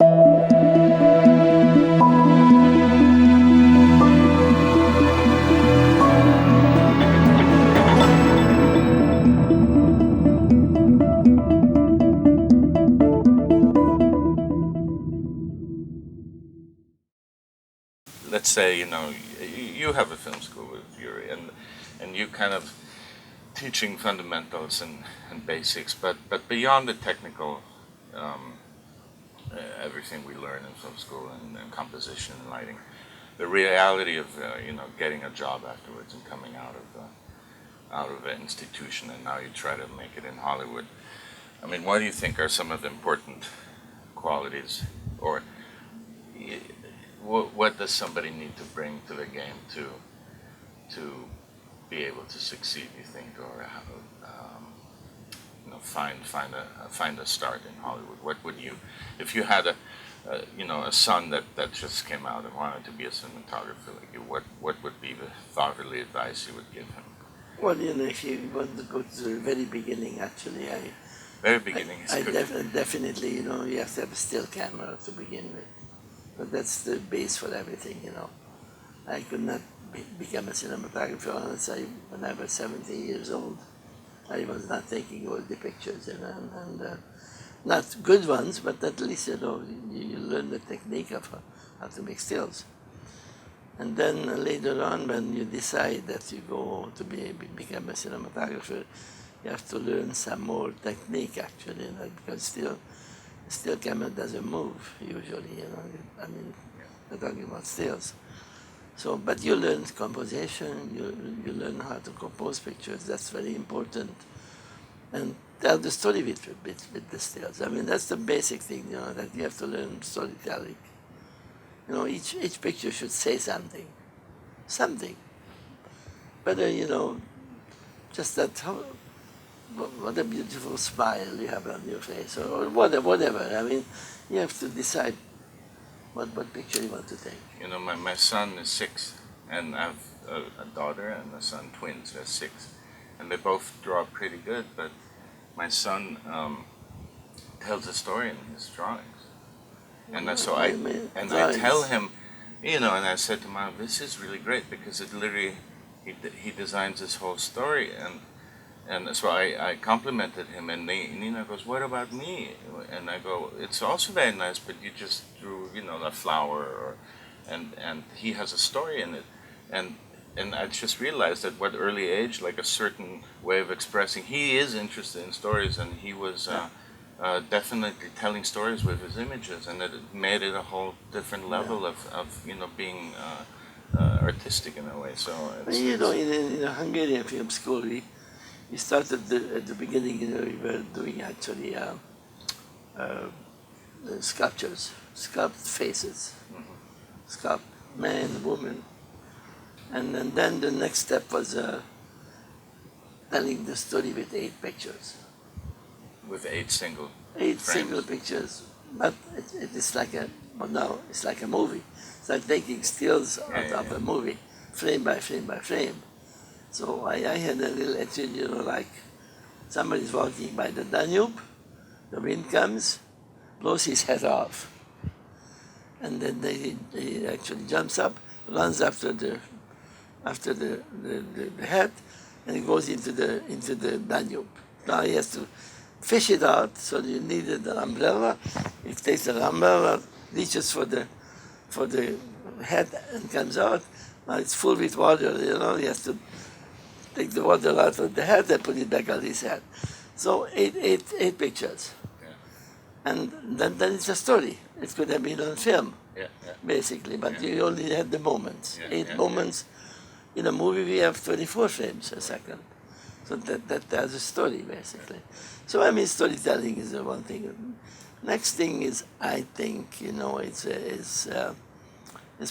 Let's say you have a film school with Yuri, and you kind of teaching fundamentals and basics, but beyond the technical, um, everything we learn in film school and composition and lighting, the reality of getting a job afterwards and coming out of an institution, and now you try to make it in Hollywood. I mean, what do you think are some of the important qualities, or what does somebody need to bring to the game to be able to succeed? You think, or find a start in Hollywood? What would you, if you had a son that just came out and wanted to be a cinematographer like you, what would be the thoughtfully advice you would give him? Well, if you want to go to the very beginning, actually, Very beginning is good. Definitely, you have to have a still camera to begin with. But that's the base for everything, I could not become a cinematographer unless when I was 17 years old. I was not taking all the pictures, and not good ones, but at least, you learn the technique of how to make stills. And then later on, when you decide that you go to become a cinematographer, you have to learn some more technique, actually, because still camera doesn't move usually, I mean, we're talking about stills. So, but you learn composition, you learn how to compose pictures, that's very important. And tell the story with the stills. I mean, that's the basic thing, that you have to learn storytelling. Each picture should say something. Whether, just that, what a beautiful smile you have on your face, or whatever. I mean, you have to decide what picture you want to take. My son is 6, and I have a daughter and a son, twins. They're 6, and they both draw pretty good. But my son tells a story in his drawings, and so I tell him, and I said to him, "This is really great because it literally he designs this whole story." And so I complimented him, and Nina goes, "What about me?" And I go, "It's also very nice, but you just drew, a flower, and he has a story in it." And I just realized at what early age, like a certain way of expressing, he is interested in stories, and he was definitely telling stories with his images, and it made it a whole different level of being artistic in a way. So in the Hungarian film school, we started at the beginning, we were doing actually sculptures, sculpt faces, sculpt man, woman. And then the next step was telling the story with 8 pictures. With 8 single pictures. But it is like it's like a movie. It's like taking stills out of a movie, frame by frame by frame. So I had a little etching, like somebody's walking by the Danube, the wind comes, blows his head off. And then he actually jumps up, runs after the head, and he goes into the Danube. Now he has to fish it out, so you needed an umbrella. He takes the umbrella, reaches for the head and comes out. Now it's full with water, he has to take the water out of the head and put it back on his head. So eight pictures. Yeah. And then it's a story. It could have been on film, basically, but you only had the moments. 8 moments. In a movie, we have 24 frames a second. So that tells a story, basically. So, I mean, storytelling is the one thing. Next thing is, I think, it's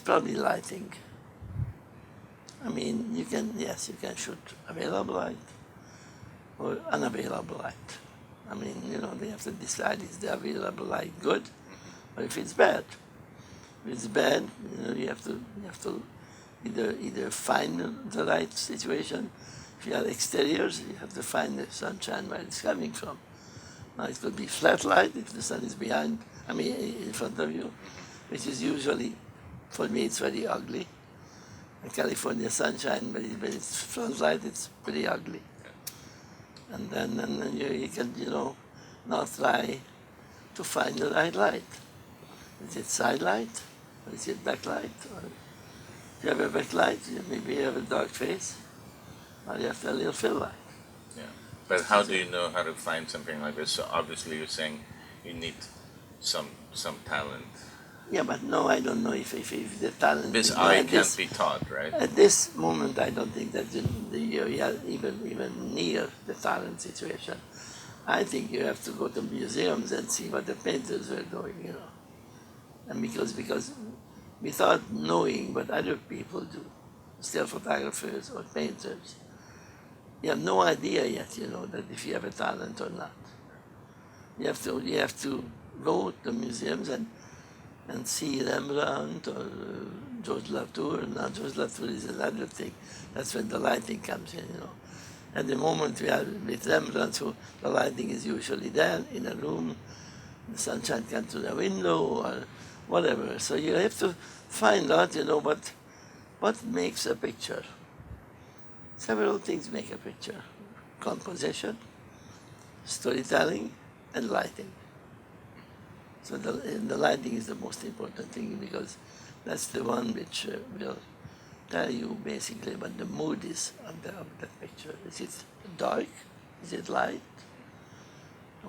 probably lighting. I mean, you can shoot available light or unavailable light. I mean, they have to decide, is the available light good or if it's bad. If it's bad, you have to either find the right situation. If you have exteriors, you have to find the sunshine where it's coming from. Now it could be flat light if the sun is behind, in front of you, which is usually, for me, it's very ugly. In California sunshine, but it's front light, it's pretty ugly. And then you can, now try to find the right light. Is it side light? Or is it backlight? Or if you have a backlight, maybe you have a dark face, or you have a little fill light. Yeah. But how do you know how to find something like this? So obviously you're saying you need some talent. Yeah, but no, I don't know if the talent This is eye can't be taught, right? At this moment, I don't think that you are even near the talent situation. I think you have to go to museums and see what the painters were doing, And because without knowing what other people do, still photographers or painters, you have no idea yet, that if you have a talent or not. You have to go to museums and see Rembrandt or George Latour. Now George Latour is another thing. That's when the lighting comes in, At the moment we are with Rembrandt, so the lighting is usually there in a room. The sunshine comes through the window or whatever. So you have to find out, what makes a picture. Several things make a picture. Composition, storytelling, and lighting. So the lighting is the most important thing because that's the one which will tell you basically what the mood is of the picture. Is it dark? Is it light?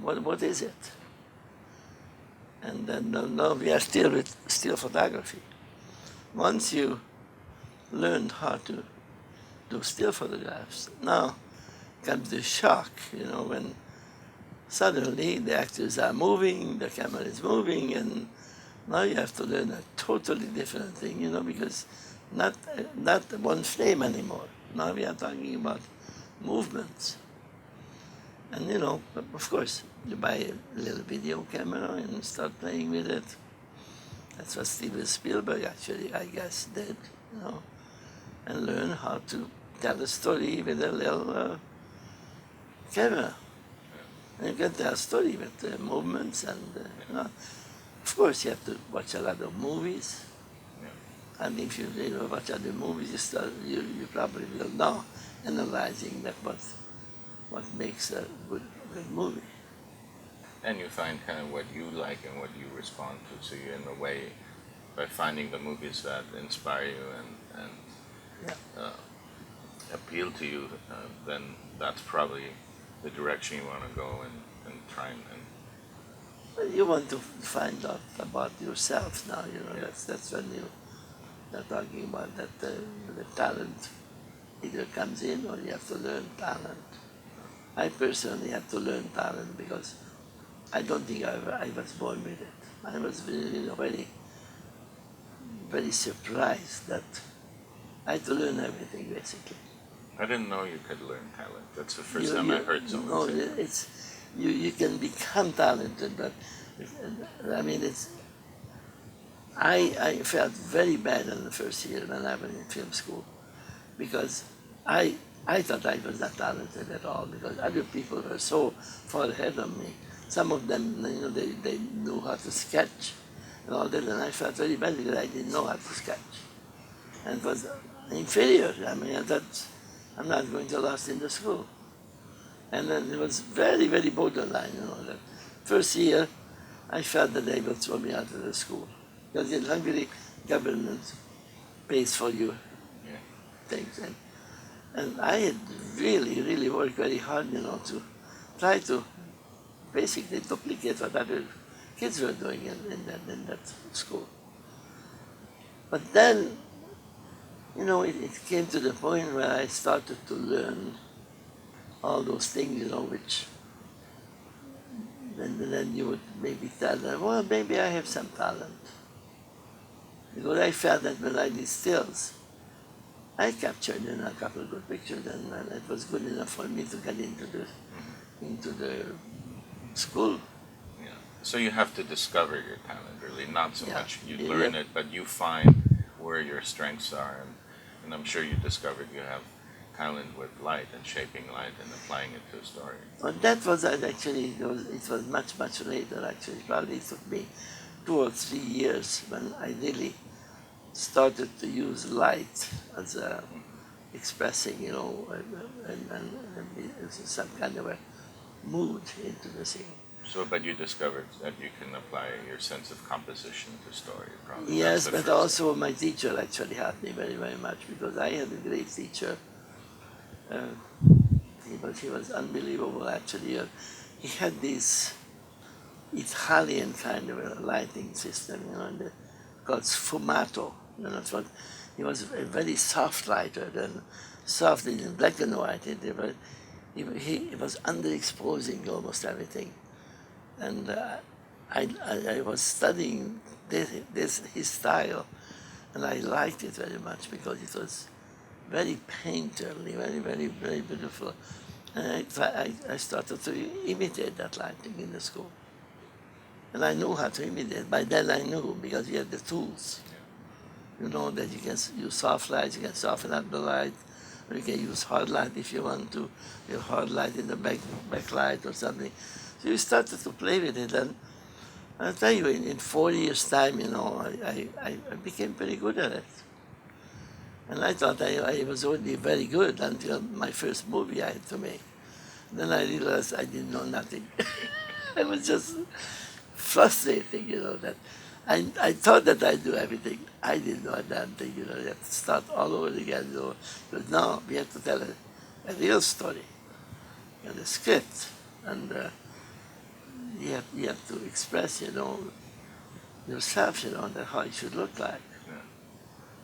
What is it? And then now we are still with still photography. Once you learned how to do still photographs, now comes the shock, when suddenly the actors are moving, the camera is moving, and now you have to learn a totally different thing, because not one frame anymore. Now we are talking about movements. And of course, you buy a little video camera and start playing with it. That's what Steven Spielberg actually, I guess, did, and learn how to tell a story with a little camera. And you can tell a story with movements and, of course you have to watch a lot of movies. And if you watch other movies, you probably will know analyzing that what makes a good movie. And you find kind of what you like and what you respond to. So you, in a way, by finding the movies that inspire you and appeal to you, then that's probably the direction you want to go and try and Well, you want to find out about yourself now, that's when you're talking about that the talent either comes in or you have to learn talent. I personally have to learn talent because I don't think I was born with it. I was very, very surprised that I had to learn everything basically. I didn't know you could learn talent. That's the first time I heard someone say that. You can become talented, but I felt very bad in the first year when I went in film school because I thought I was not talented at all because other people were so far ahead of me. Some of them, they knew how to sketch and all that, and I felt very bad because I didn't know how to sketch. And it was inferior. I thought, I'm not going to last in the school. And then it was very, very borderline, that first year I felt that they will throw me out of the school. Because in Hungary, government pays for your things. And I had really, really worked very hard, to try to basically duplicate what other kids were doing in that school. But then, it came to the point where I started to learn all those things, which then you would maybe tell them, well, maybe I have some talent. Because I felt that when I did stills, I captured a couple of good pictures, and it was good enough for me to get into the school. Yeah. So you have to discover your talent, really. Not so much you learn it, but you find where your strengths are, and I'm sure you discovered you have talent with light and shaping light and applying it to a story. Well, that was actually, it was much later actually. Probably it took me 2 or 3 years when I really started to use light as a expressing, and some kind of a mood into the scene. So, but you discovered that you can apply your sense of composition to story, probably. Yes, but also my teacher actually helped me very much, because I had a great teacher. He was unbelievable actually. He had this Italian kind of a lighting system, called sfumato. That's what he was, a very soft lighter, and soft in black and white. He was underexposing almost everything, and I was studying his style, and I liked it very much because it was very painterly, very beautiful. And I started to imitate that lighting in the school. And I knew how to imitate. By then I knew, because we had the tools. You know that you can use soft light, you can soften up the light, or you can use hard light if you want to. You hard light in the backlight or something. So you started to play with it, and I'll tell you, in 4 years' time, I became pretty good at it. And I thought I was already very good until my first movie I had to make. Then I realized I didn't know nothing. I was just frustrating, that I thought that I knew everything. I didn't know a damn thing, You have to start all over again, But now we have to tell a real story, and a script, and you have to express, yourself, that how it should look like. Yeah.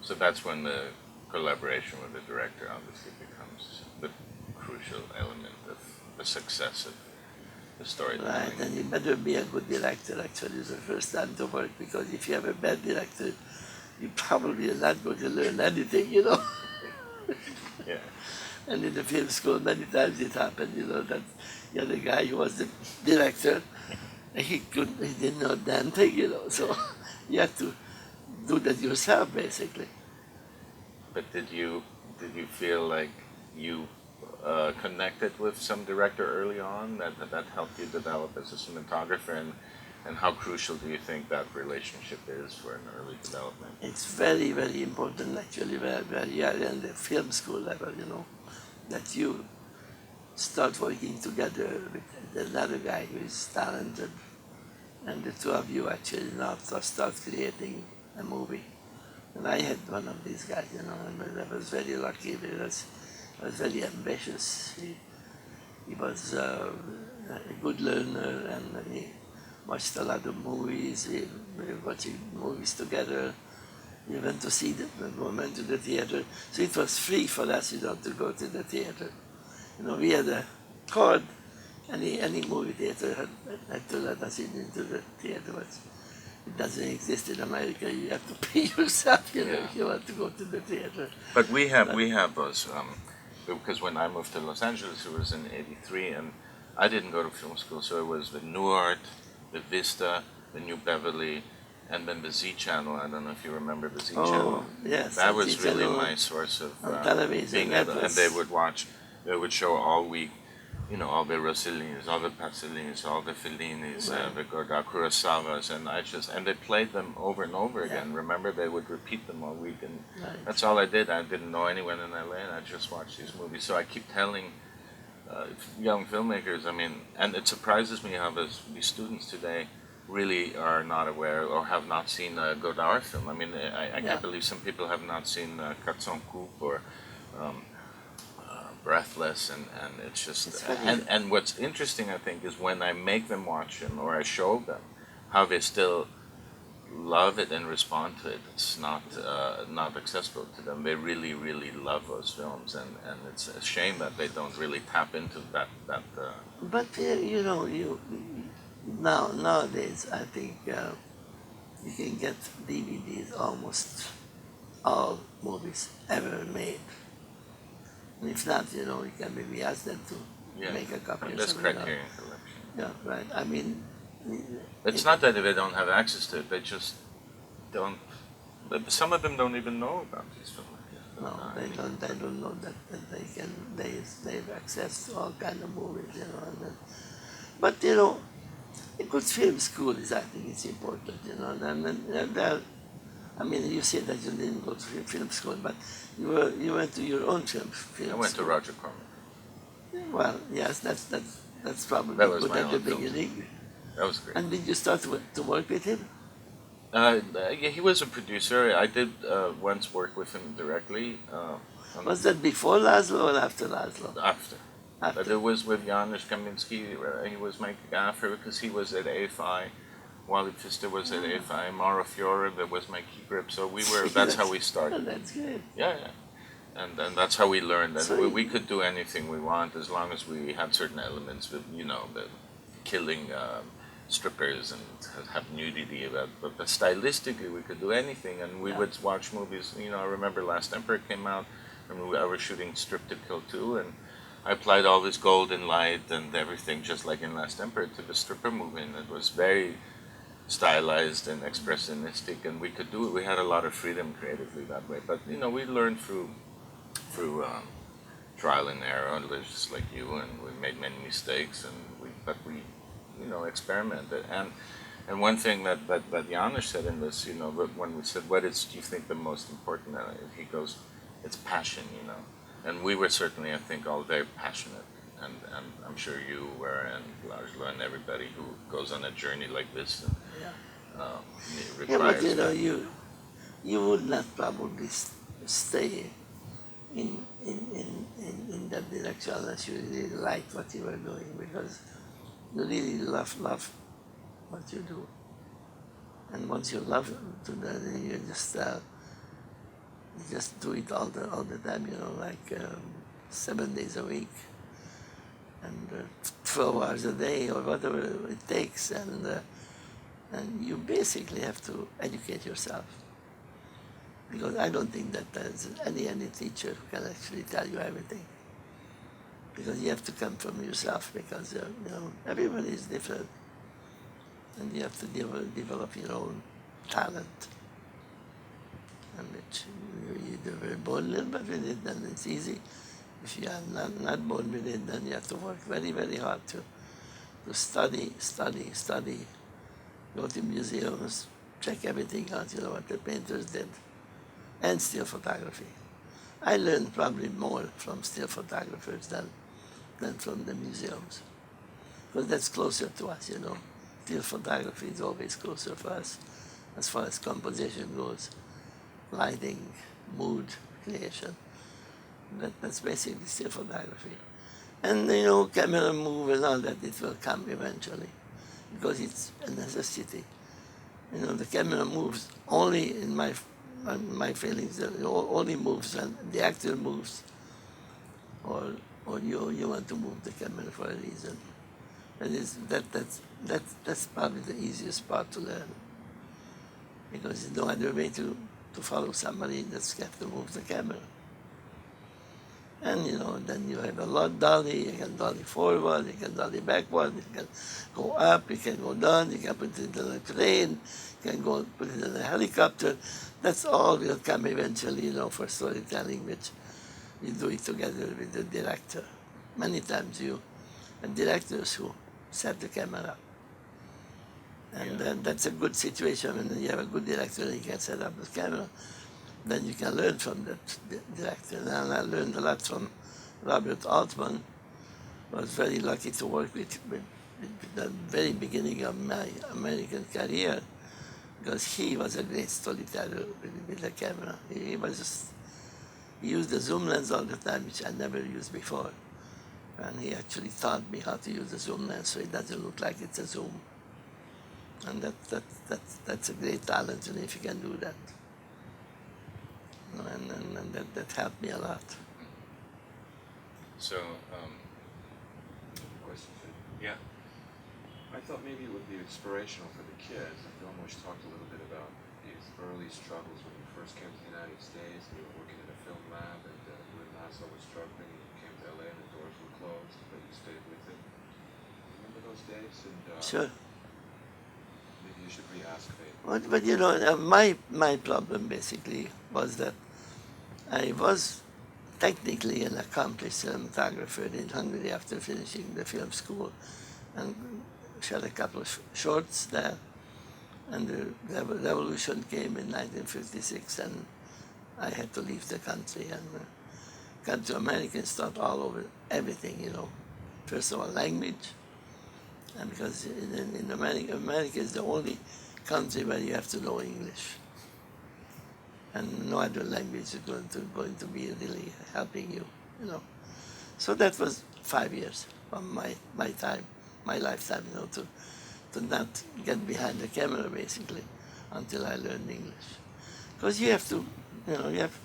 So that's when the collaboration with the director obviously becomes the crucial element of the success of the storytelling. Right, and you better be a good director actually the first time to work, because if you have a bad director, you probably are not going to learn anything, Yeah. And in the film school, many times it happened, that you had a guy who was the director, and he didn't know a damn thing, So you have to do that yourself, basically. But did you feel like you connected with some director early on that helped you develop as a cinematographer, and how crucial do you think that relationship is for an early development? It's very important actually, where you are in the film school level, that you start working together with another guy who is talented, and the two of you actually now start creating a movie. And I had one of these guys, and I was very lucky because I was very ambitious. He was a good learner, and he watched a lot of movies. We were watching movies together. We went to see them, and we went to the theater. So it was free for us, to go to the theater. We had a card. Any movie theater had to let us into the theater. But it doesn't exist in America. You have to pay yourself, if you want to go to the theater. But we have those, because when I moved to Los Angeles, it was in '83, and I didn't go to film school, so it was the New Art, the Vista, the New Beverly, and then the Z Channel. I don't know if you remember the Z Channel. Yes. That was really my source of television. being able, and they would show all week, all the Rossellini's, all the Pasolini's, all the Fellinis, Right. the Kurosawas, and they played them over and over again. Remember, they would repeat them all week, and Right. that's all I did. I didn't know anyone in LA, and I just watched these movies. So I keep telling young filmmakers, and it surprises me how these students today really are not aware or have not seen a Godard film. I can't believe some people have not seen Quatre Cents Coups or Breathless, and it's just, and what's interesting, I think, is when I make them watch them or I show them how they still love it and respond to it. It's not accessible to them. They really love those films, and it's a shame that they don't really tap into that. But nowadays, I think you can get DVDs almost all movies ever made. And if not, you can maybe ask them to make a copy or That's something. Criterion Collection. Yeah, right. It's not that they don't have access to it; they just don't. Some of them don't even know about these films. No, they don't. They don't know that, they can. They have access to all kind of movies, And then, but a good film school is, I think, it's important, And there, I mean, you said that you didn't go to film school, but you went to your own film I went to school. Roger Corman. Well, yes, that's probably That was good my at the own film. beginning. That was great. And did you start to work with him? Yeah, he was a producer. I did once work with him directly. Was that before Laszlo or after Laszlo? After. But After. it was with Janusz Kaminski. He was my gaffer because he was at AFI. Wally Pfister was at AFI. Mauro Fiore, that was my key grip. So that's how we Oh, started. that's great. Yeah, yeah. And that's how we learned. And So we could do anything we want as long as we had certain elements with, the killing strippers and have nudity. But stylistically, we could do anything. And we Yeah. would watch movies. I remember Last Emperor came out, and I was shooting Strip to Kill 2, and I applied all this golden light and everything, just like in Last Emperor, to the stripper movie. And it was very stylized and expressionistic, and we could do it. We had a lot of freedom creatively that way. But we learned through trial and error, just like you, and we made many mistakes, and we experimented. And one thing that Janusz said in this, when we said, "What is do you think the most important?" He goes, "It's passion," And we were certainly, I think, all very passionate, and I'm sure you were, and Lajla, and everybody who goes on a journey like this, and Yeah. it Yeah, but requires. you would not probably stay in that direction unless you really liked what you were doing, because you really love what you do. And once you love to that, you just do it all the time, like 7 days a week, and 12 hours a day or whatever it takes, and you basically have to educate yourself, because I don't think that there's any teacher who can actually tell you everything, because you have to come from yourself, because everybody is different, and you have to develop your own talent, and which you either were born a little bit with it, then it's easy. If you are not born with it, then you have to work very, very hard to study, go to museums, check everything out, what the painters did, and still photography. I learned probably more from still photographers than from the museums, because that's closer to us, Still photography is always closer for us as far as composition goes, lighting, mood creation. That's basically still photography. And camera move and all that, it will come eventually, because it's a necessity. The camera moves only in my feelings. It only moves when the actor moves, or you want to move the camera for a reason. That's probably the easiest part to learn, because there's no other way to follow somebody that's got to move the camera. And then you have a lot dolly. You can dolly forward, you can dolly backward, you can go up, you can go down, you can put it in a plane, you can go put it in a helicopter. That's all will come eventually, for storytelling, which you do it together with the director. Many times you have directors who set the camera up. And then that's a good situation when you have a good director and you can set up the camera. Then you can learn from that director. And I learned a lot from Robert Altman. I was very lucky to work with the very beginning of my American career, because he was a great storyteller with the camera. He used the zoom lens all the time, which I never used before. And he actually taught me how to use the zoom lens so it doesn't look like it's a zoom. And that's a great talent, if you can do that. And that helped me a lot. So, Question for you. Yeah. I thought maybe it would be inspirational for the kids. Vilmos talked a little bit about his early struggles when you first came to the United States, and you were working in a film lab, and you and Laszlo was struggling, and you came to LA and the doors were closed, but you stayed with him. Remember those days? And Sure. maybe you should re-ask Phedon. But my problem basically was that I was technically an accomplished cinematographer in Hungary after finishing the film school, and shot a couple of shorts there. And the revolution came in 1956, and I had to leave the country and come to America and start all over everything, you know. First of all, language, and because in America is the only country where you have to know English, and no other language is going to be really helping you, you know. So that was 5 years from my time, my lifetime, you know, to not get behind the camera basically until I learned English. Because you have to, you know, you have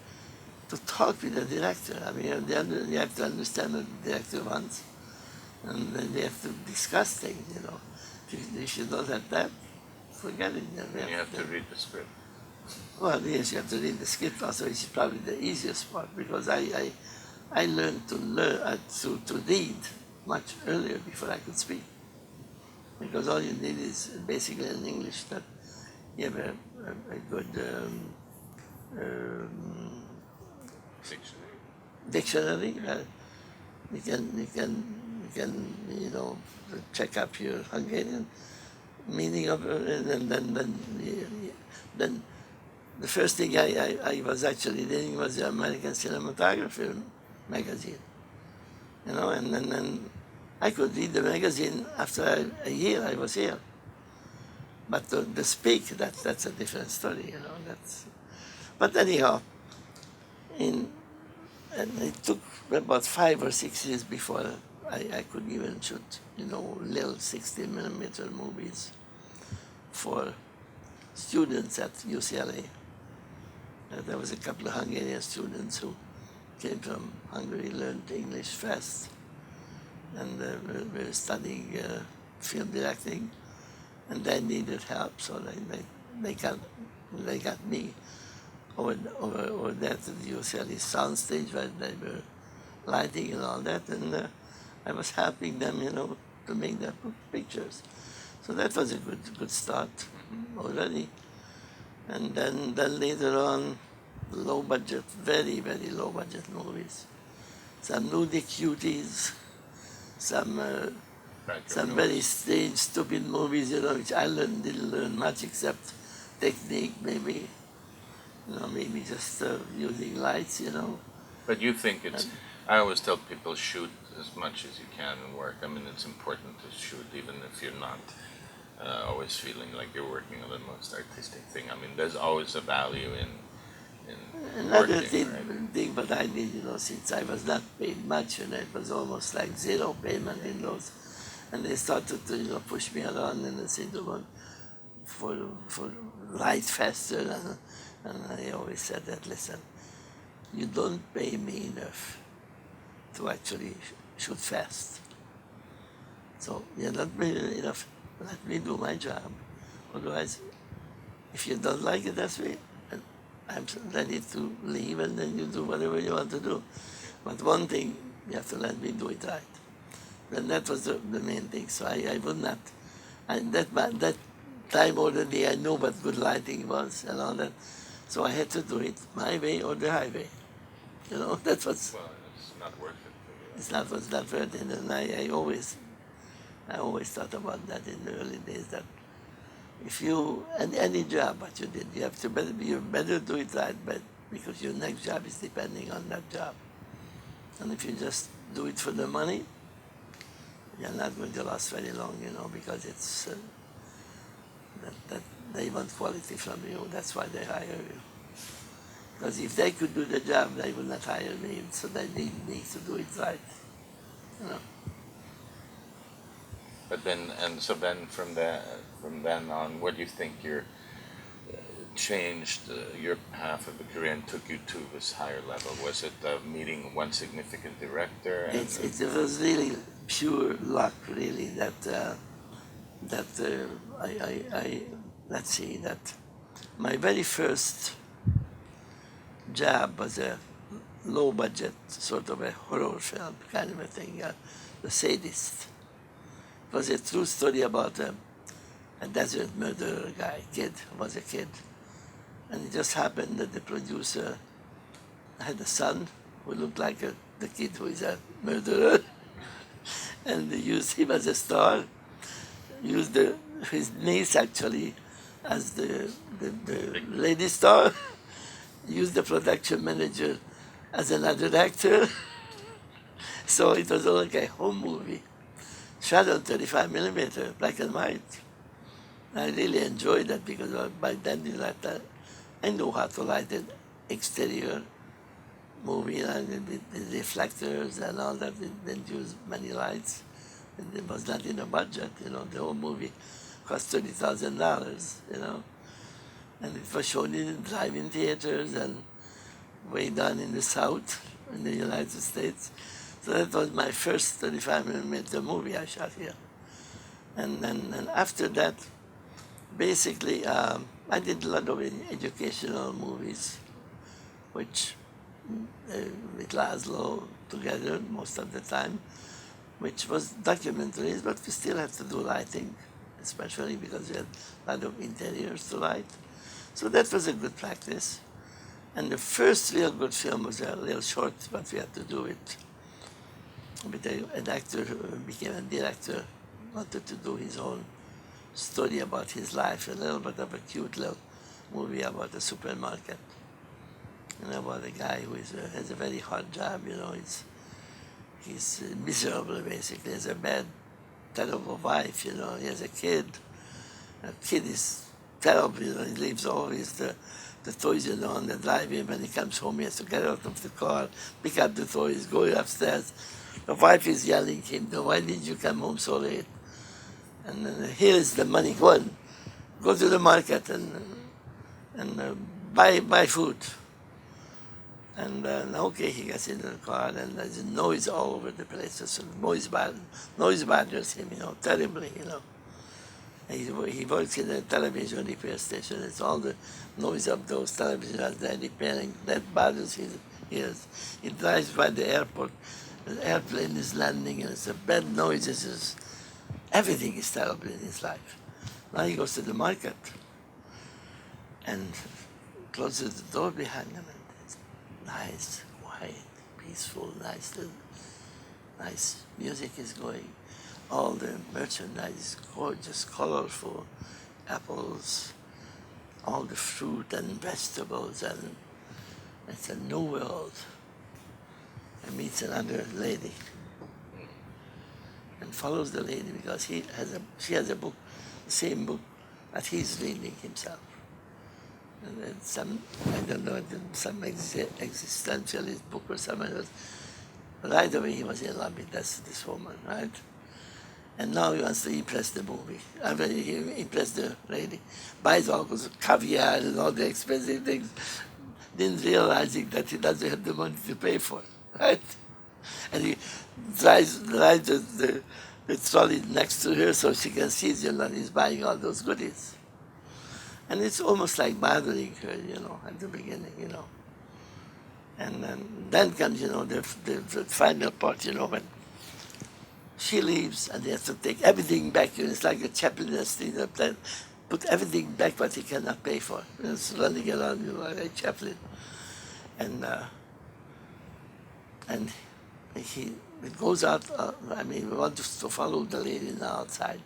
to talk with the director. I mean, you have to understand what the director wants, and then they have to discuss things, you know. If you don't have that, forget it. And you have to read the script. Well, yes, you have to read the script also, which is probably the easiest part, because I learned to read much earlier before I could speak. Because all you need is basically in English that you have a good dictionary. You can you know, check up your Hungarian meaning of it, and then the first thing I was actually reading was the American Cinematographer magazine, you know, and then I could read the magazine after a year I was here. But the speak, that's a different story, you know. But anyhow, and it took about 5 or 6 years before I could even shoot, you know, little 16mm movies for students at UCLA. There was a couple of Hungarian students who came from Hungary, learned English fast, and were studying film directing, and they needed help, so they got me over there to the UCLA soundstage where they were lighting and all that, and I was helping them, you know, to make their pictures. So that was a good start already. And then later on, low budget, very low budget movies. Some nudie cuties, some very strange, stupid movies, you know, which I didn't learn much except technique, maybe, you know, maybe just using lights, you know. But you think it's, I always tell people shoot as much as you can and work. I mean, it's important to shoot even if you're not always feeling like you're working on the most artistic thing. I mean, there's always a value in another working, thing, but I did, you know, since I was not paid much, and it was almost like zero payment in those, and they started to, you know, push me around and they said, for write faster, and I always said that, listen, you don't pay me enough to actually shoot fast. So you're not paying enough. Let me do my job. Otherwise, if you don't like it, that's me. I'm ready to leave, and then you do whatever you want to do. But one thing, you have to let me do it right. And that was the main thing. So I would not. And that time already, I knew what good lighting was and all that. So I had to do it my way or the highway. You know, that was. well, it's not worth it for you. It's not worth it, and I always thought about that in the early days, that if you, any job what you did, you better do it right, but because your next job is depending on that job. And if you just do it for the money, you're not going to last very long, you know, because it's that they want quality from you. That's why they hire you. Because if they could do the job, they would not hire me. So they need me to do it right, you know. But then, and so then from then on, what do you think your changed your path of the career and took you to this higher level? Was it meeting one significant director? And It was really pure luck, really, that let's see, that my very first job was a low budget, sort of a horror film kind of a thing, The Sadist. It was a true story about a desert murderer guy, was a kid. And it just happened that the producer had a son who looked like the kid who is a murderer, and they used him as a star. Used his niece actually as the lady star. Used the production manager as another actor. So it was like a home movie, shot on 35 millimeter, black and white. I really enjoyed that because by then I know how to light an exterior movie, and the reflectors and all that. It didn't use many lights. And it was not in a budget, the whole movie cost $30,000, and it was shown in drive-in theaters and way down in the South, in the United States. So that was my first 35 millimeter movie I shot here. And after that, basically, I did a lot of educational movies, which with Laszlo together most of the time, which was documentaries, but we still had to do lighting, especially because we had a lot of interiors to light. So that was a good practice. And the first real good film was a little short, but we had to do it with an actor who became a director, wanted to do his own story about his life, a little bit of a cute little movie about a supermarket, and about a guy who has a very hard job, he's miserable basically, he has a bad, terrible wife, he has a kid. That kid is terrible, he leaves always the toys on the drive-in. When he comes home, he has to get out of the car, pick up the toys, go upstairs. The wife is yelling at him, why did you come home so late? And here is the money, go to the market and buy food. And okay, he gets into the car, and there's noise all over the place. So noise bothers him, terribly, He works in a television repair station. It's all the noise of those televisions they're repairing. That bothers his ears. He drives by the airport. The airplane is landing, and it's a bad noises. Everything is terrible in his life. Now he goes to the market and closes the door behind him. And it's nice, quiet, peaceful, nice music is going. All the merchandise is gorgeous, colorful, apples, all the fruit and vegetables, and it's a new world. And meets another lady and follows the lady because she has a book, the same book that he's reading himself. And then I don't know, some existentialist book or something else. Right away he was in love with this woman, right? And now he wants to impress the movie. I mean, he impressed the lady. Buys all those caviar and all the expensive things, didn't realizing that he doesn't have the money to pay for, right? And he drives the trolley next to her so she can see that he's buying all those goodies. And it's almost like bothering her, at the beginning, And then comes, the final part, when she leaves and they have to take everything back. It's like a chaplainess thing, put everything back what he cannot pay for. It's running around, like a chaplain. And it goes out, we want to follow the lady now outside.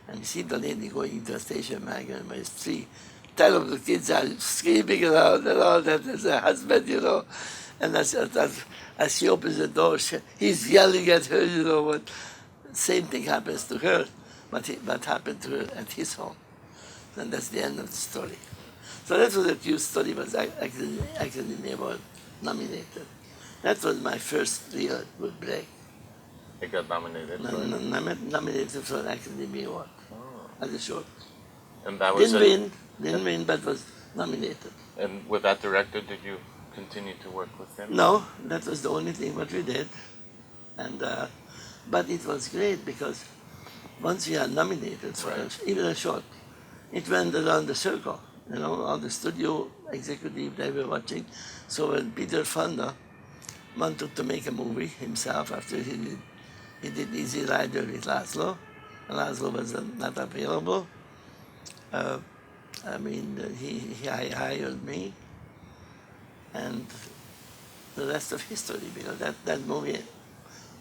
And you see the lady going into a station wagon with three terrible kids are screaming around and all that. There's a husband, And as she opens the door, he's yelling at her, what. Same thing happens to her, what happened to her at his home. And that's the end of the story. So that was a true story, was Academy Award nominated. That was my first real good break. It got nominated for Nominated for an Academy Award as a short. And that was Didn't win, but was nominated. And with that director, did you continue to work with him? No, that was the only thing what we did. And but it was great because once we are nominated for even a short, it went around the circle. All the studio executive they were watching. So when Peter Fonda wanted to make a movie himself after he did Easy Rider with Laszlo, and Laszlo was not available. He hired me, and the rest of history, because that movie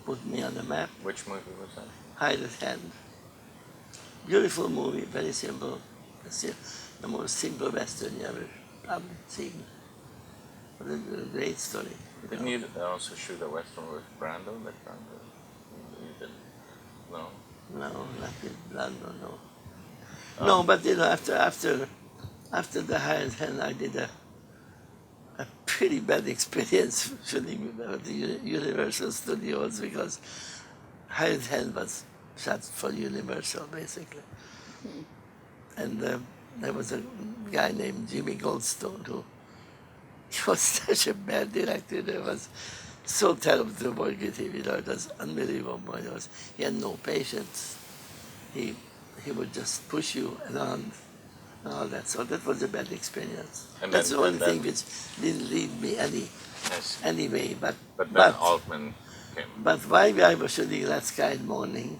put me on the map. Which movie was that? Hired Hand. Beautiful movie, very simple. The most simple Western you ever probably seen. But a great story. Didn't you also shoot a Western with Brando? Like Brando? You didn't? No? No, not with Brando, no. No, but after the Hired Hand, I did a pretty bad experience shooting at the Universal Studios, because Hired Hand was shot for Universal, basically. And there was a guy named Jimmy Goldstone who he was such a bad director. It was so terrible to work with him. It was unbelievable. He had no patience. He would just push you around and all that. So that was a bad experience. And That's then- the only and then- thing which didn't lead me Yes. anyway. But then Altman came. But while I was shooting Last Sky Morning,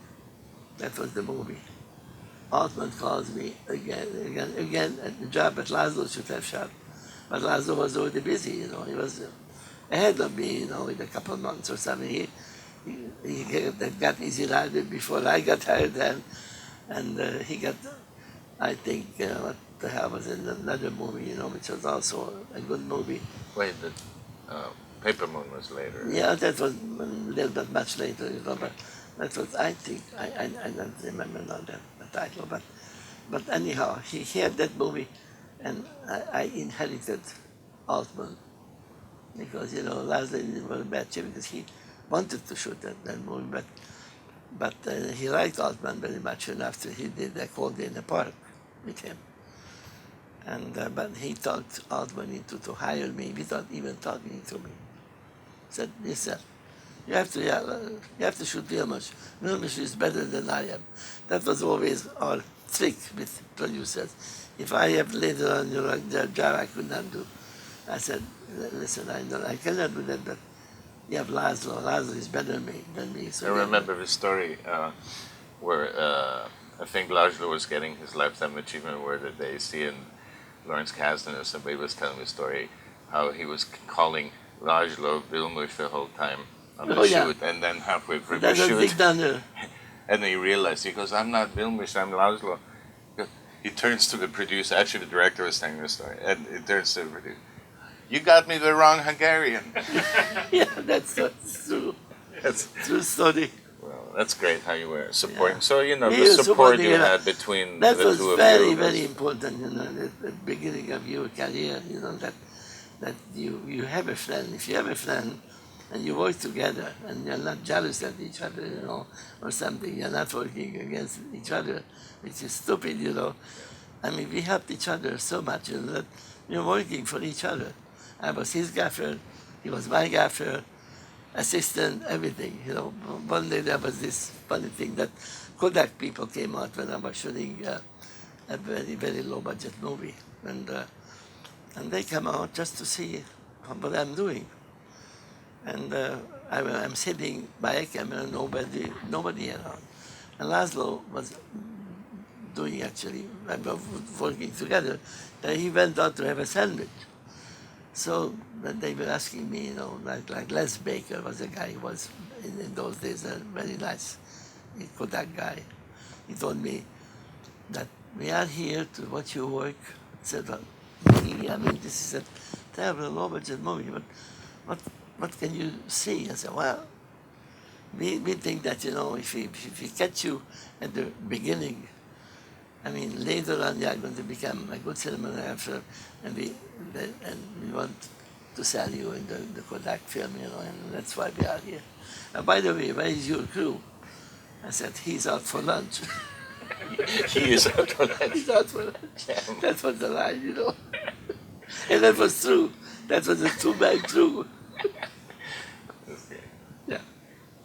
that was the movie, Altman calls me again at the job that Laszlo should have shot. But Laszlo was already busy, he was ahead of me, with a couple of months or something. He got Easy Rider before I got hired, and he got, I think, what the hell was in another movie, which was also a good movie. Wait, the Paper Moon was later. Yeah, that was a little bit much later, but that was, I think, I don't remember now the title, but anyhow, he had that movie, and I inherited Altman, because, Laszlo was a bad chief, because he wanted to shoot that movie, but he liked Altman very much, and after he did a Cold Day in the Park with him. And but he talked Altman into to hire me without even talking to me. Said, listen, you have to shoot Vilmos. Vilmos is better than I am. That was always our trick with producers. If I have later on their job I could not do, I said, listen, I cannot do that, but you have Laszlo. Laszlo is better than me. So I remember the story where I think Laszlo was getting his Lifetime Achievement Award at the AC, and Lawrence Kasdan or somebody was telling the story how he was calling Laszlo Vilmos the whole time on the shoot, and then halfway through the That's a big shoot, thunder. and then he realized, he goes, I'm not Vilmos, I'm Laszlo. He turns to the producer, actually the director was telling the story, and he turns to the producer, you got me the wrong Hungarian. Yeah, that's true. That's, True story. well, that's great how you were supporting. Yeah. So, He the was support supporting, you had between That the was two of very, you. very important, at the beginning of your career, that you have a friend. If you have a friend and you work together and you're not jealous of each other, or something, you're not working against each other, which is stupid, I mean, we helped each other so much, that we're working for each other. I was his gaffer, he was my gaffer, assistant, everything, One day there was this funny thing that Kodak people came out when I was shooting a very, very low budget movie. And they come out just to see what I'm doing. And I'm sitting by a camera, nobody around. And Laszlo was doing actually, working together. And he went out to have a sandwich. So they were asking me, like Les Baker was a guy who was in those days a very nice Kodak guy. He told me that we are here to watch your work. I said, well, I mean, this is a terrible low budget movie, but what can you see? I said, well, we think that, if we catch you at the beginning, I mean, later on you are going to become a good cinematographer, and we want to sell you in the Kodak film, and that's why we are here. And by the way, where is your crew? I said, he's out for lunch. He is out for lunch. He's out for lunch. That was the line, And that was true. That was a true-man true. Okay. Yeah.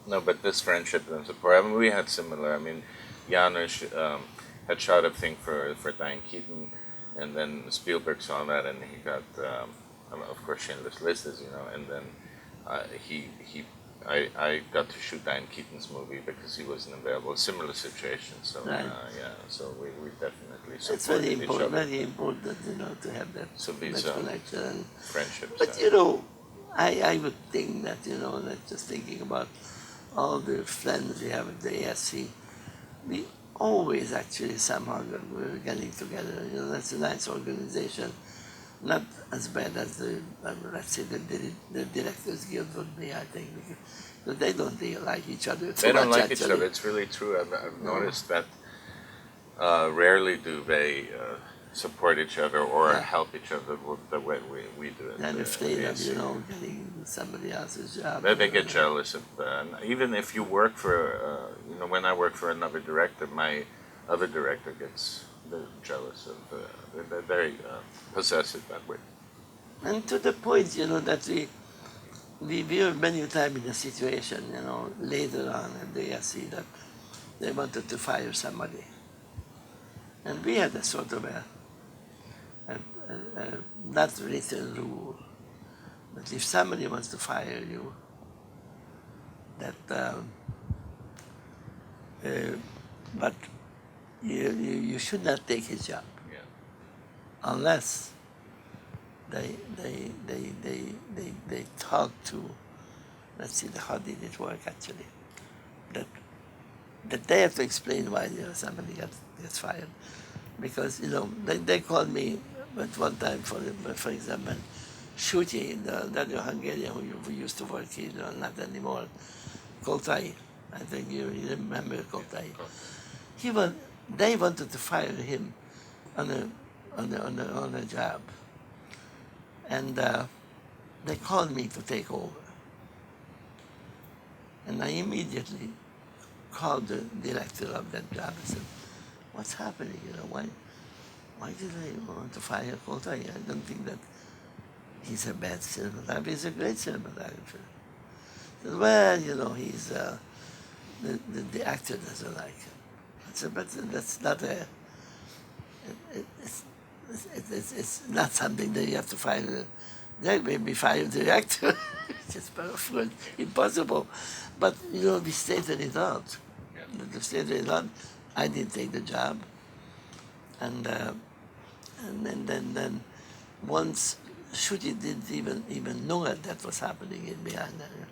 No, but this friendship and support, I mean, we had similar. I mean, Janusz had shot a thing for Diane Keaton, and then Spielberg saw that, and he got, of course, Schindler's List, as you know, and then I got to shoot Diane Keaton's movie because he wasn't available. Similar situation, so Right. so we definitely It's supported very each important, other. very important, to have that, So these that connection. friendships. But I would think that, that just thinking about all the friends we have at the ASC, we always actually somehow we're getting together. That's a nice organization. Not as bad as let's say, the Directors Guild would be, I think, because they don't really like each other too They don't much, like each actually. other. It's really true. I've noticed that rarely do they support each other or Yeah. help each other the way we do it. They're afraid of, ASC. getting somebody else's job. They get jealous of, and even if you work for, when I work for another director, my other director gets jealous of. They're very possessive that way. And to the point, that we were many times in a situation, later on at the ASC that they wanted to fire somebody. And we had a sort of a not written rule that if somebody wants to fire you, that but you should not take his job Yeah. unless they talk to, let's see, how did it work actually, that they have to explain why somebody gets fired, because they called me at one time for example, Shuti, the Hungarian who used to work here, not anymore, Koltai. I think you remember Koltai. They wanted to fire him on a job, and they called me to take over, and I immediately called the director of that job and said, "What's happening? Why did they want to fire Koltai? I don't think that he's a bad cinematographer. He's a great cinematographer." He said, "Well, he's the actor doesn't like him." I said, "But that's not it's not something that you have to fire. They maybe fire the actor. It's just powerful, impossible." But we stated it out. Yeah. We stated it out. I didn't take the job, and then once Shuti didn't even know that was happening in behind there.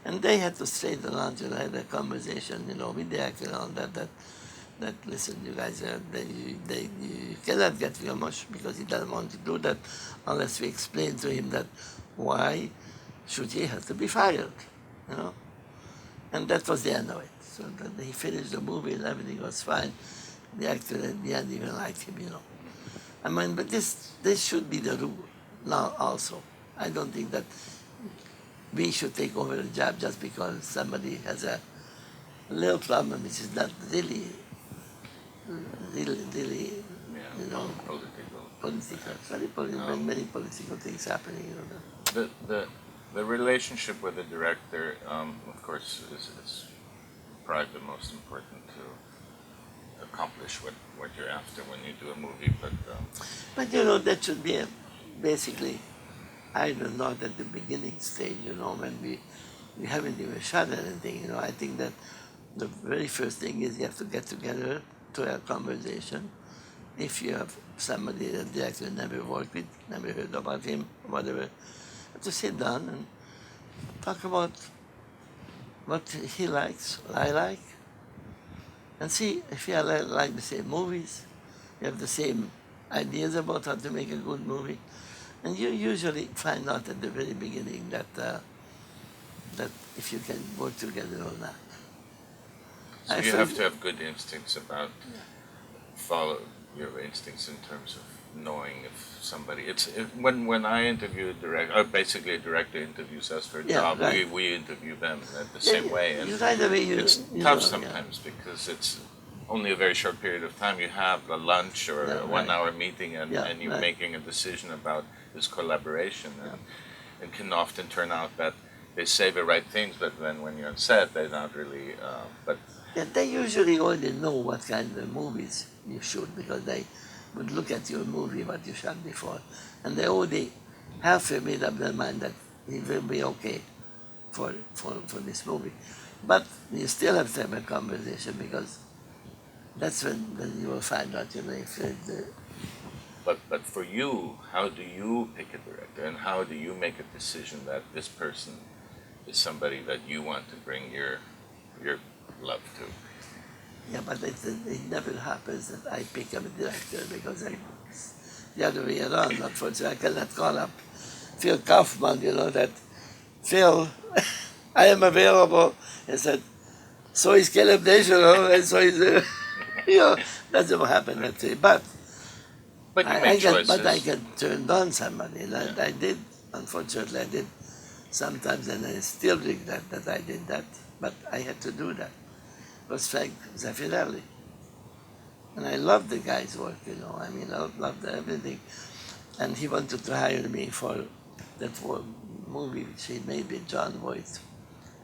And they had to straighten out, had a conversation, with the actor on that listen, you guys, you cannot get Vilmos because he doesn't want to do that unless we explain to him that why Shuti has to be fired, And that was the end of it. So then he finished the movie and everything was fine. The actor at the end even liked him, I mean, but this should be the rule now also. I don't think that we should take over the job just because somebody has a little problem which is not really, political. Very political, many political things happening. The relationship with the director, of course, is probably the most important to accomplish what you're after when you do a movie. But that should be basically, I don't know, at the beginning stage, when we haven't even shot anything. I think that the very first thing is you have to get together to have a conversation. If you have somebody that the actor never worked with, never heard about him, whatever, to sit down and talk about what he likes, what I like, and see if you like the same movies, you have the same ideas about how to make a good movie, and you usually find out at the very beginning that if you can work together or not. So you have to have good instincts about follow your instincts in terms of knowing if somebody. When I interview a director, basically a director interviews us for a job, right. we interview them the same way, and it's you tough sometimes because it's only a very short period of time. You have a lunch or a 1 hour meeting, and you're right. making a decision about this collaboration, and it can often turn out that they say the right things, but then when you're on set, they're not really. Yeah, they usually already know what kind of movies you shoot because they would look at your movie, what you shot before, and they already halfway made up their mind that it will be okay for this movie. But you still have to have a conversation because that's when you will find out, if But for you, how do you pick a director, and how do you make a decision that this person is somebody that you want to bring your love to? Yeah, but it never happens that I pick up a director because the other way around. Unfortunately, I cannot call up Phil Kaufman, that Phil, I am available. He said, so is Caleb Deschanel, and so is, that's what happened that way. But But you I make can, choices. but I can turn down somebody. And I did, unfortunately, I did sometimes, and I still regret that I did that. But I had to do that. It was Frank Zeffirelli. And I loved the guy's work, I mean, I loved everything. And he wanted to hire me for that movie which he made with John Voight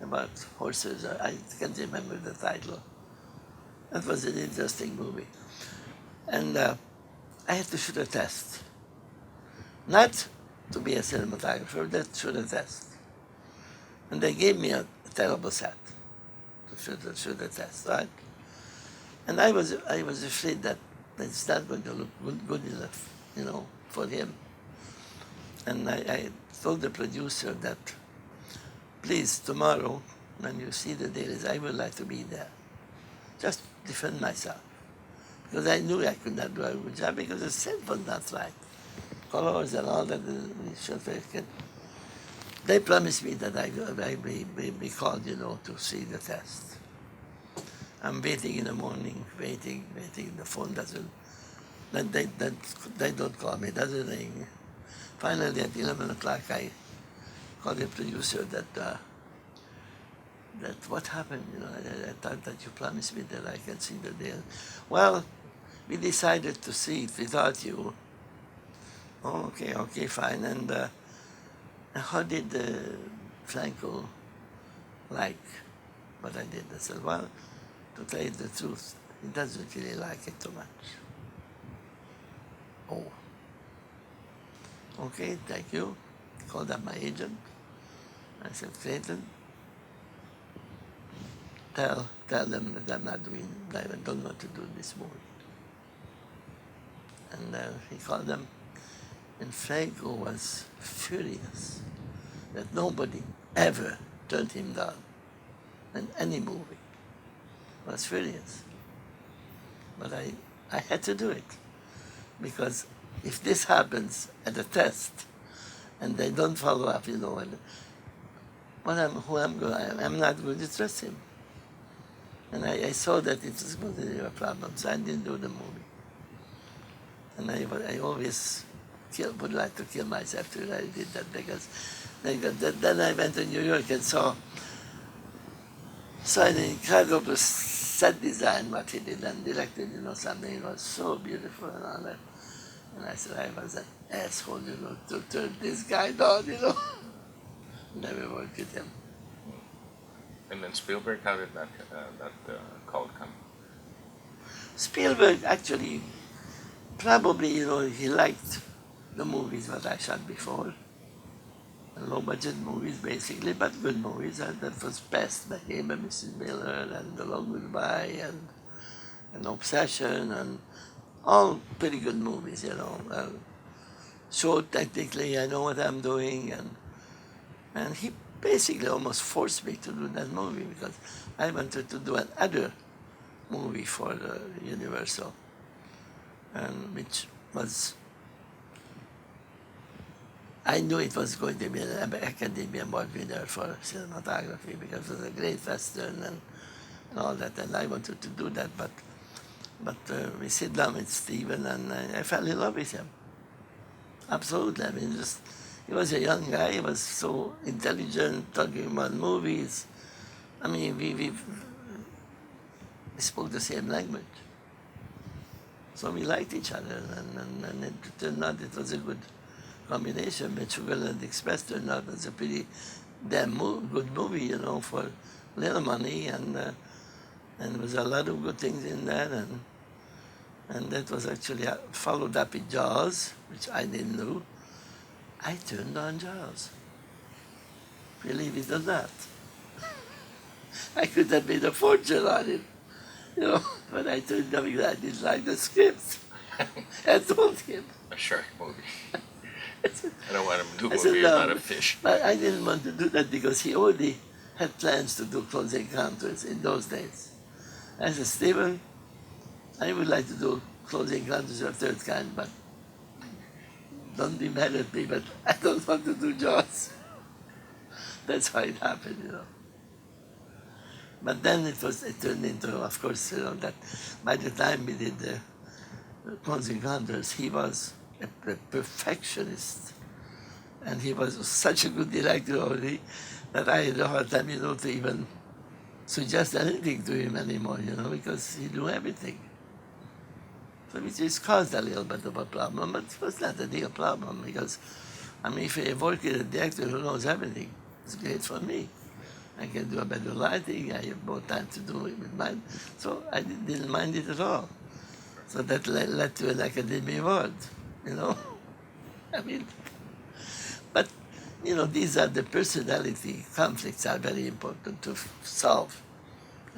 about horses. I can't remember the title. That was an interesting movie. And I had to shoot a test. Not to be a cinematographer, that shoot a test. And they gave me a terrible set to shoot a test, right? And I was afraid that it's not going to look good enough, for him. And I told the producer that, please, tomorrow, when you see the dailies, I would like to be there. Just defend myself. Because I knew I could not do a good job because the set was not right. Colors and all that, they promised me that I be called, to see the test. I'm waiting in the morning, waiting, the phone doesn't, they don't call me, doesn't ring. Finally, at 11 o'clock, I called the producer that what happened, I thought that you promised me that I can see the deal. Well, we decided to see it without you. Oh, okay, fine. And how did Franco like what I did? I said, well, to tell you the truth, he doesn't really like it too much. Oh. Okay, thank you. Called up my agent. I said, Clayton, tell them that I'm not doing, I don't want to do this movie. And he called them, and Franco was furious that nobody ever turned him down in any movie. Was furious. But I had to do it because if this happens at a test and they don't follow up, and I'm not going to trust him. And I saw that it was going to be a problem, so I didn't do the movie. And I always would like to kill myself till I did that because then I went to New York and saw an incredible set design what he did and directed, something. It was so beautiful and all that. And I said, I was an asshole, to turn this guy down, Never worked with him. And then Spielberg, how did that call come? Spielberg actually, probably, he liked the movies that I shot before. Low-budget movies, basically, but good movies. And that was Pest, McCabe and Mrs. Miller, and The Long Goodbye, and Obsession, and all pretty good movies, Showed technically, I know what I'm doing, and he basically almost forced me to do that movie because I wanted to do another movie for Universal, and which was, I knew it was going to be an Academy Award winner for cinematography because it was a great Western and all that, and I wanted to do that, but we sit down with Steven and I fell in love with him. Absolutely. I mean, he was a young guy, he was so intelligent, talking about movies. I mean, we spoke the same language. So we liked each other, and it turned out it was a good combination. But Sugarland Express turned out as a pretty damn good movie, for little money, and there was a lot of good things in that, and that was actually followed up with Jaws, which I didn't know. I turned on Jaws. Believe it or not. I could have made a fortune on it, but I turned down because I didn't like the script. I told him. A shark movie. I said, I don't want to do a I said, movie no, about a fish. but I didn't want to do that because he already had plans to do Close Encounters in those days. I said, Stephen, I would like to do Close Encounters of the Third Kind, but don't be mad at me, but I don't want to do Jaws. That's how it happened, you know. But then it turned into, of course, you know, that by the time we did the Close Encounters, he was a perfectionist. And he was such a good director already that I had a hard time, you know, to even suggest anything to him anymore, you know, because he knew everything. So it just caused a little bit of a problem, but it was not a real problem because, I mean, if I work with a director who knows everything, it's great for me. I can do a better lighting, I have more time to do it with mine. So I didn't mind it at all. So that led to an Academy Award, you know. I mean, but, you know, these are the personality conflicts are very important to solve.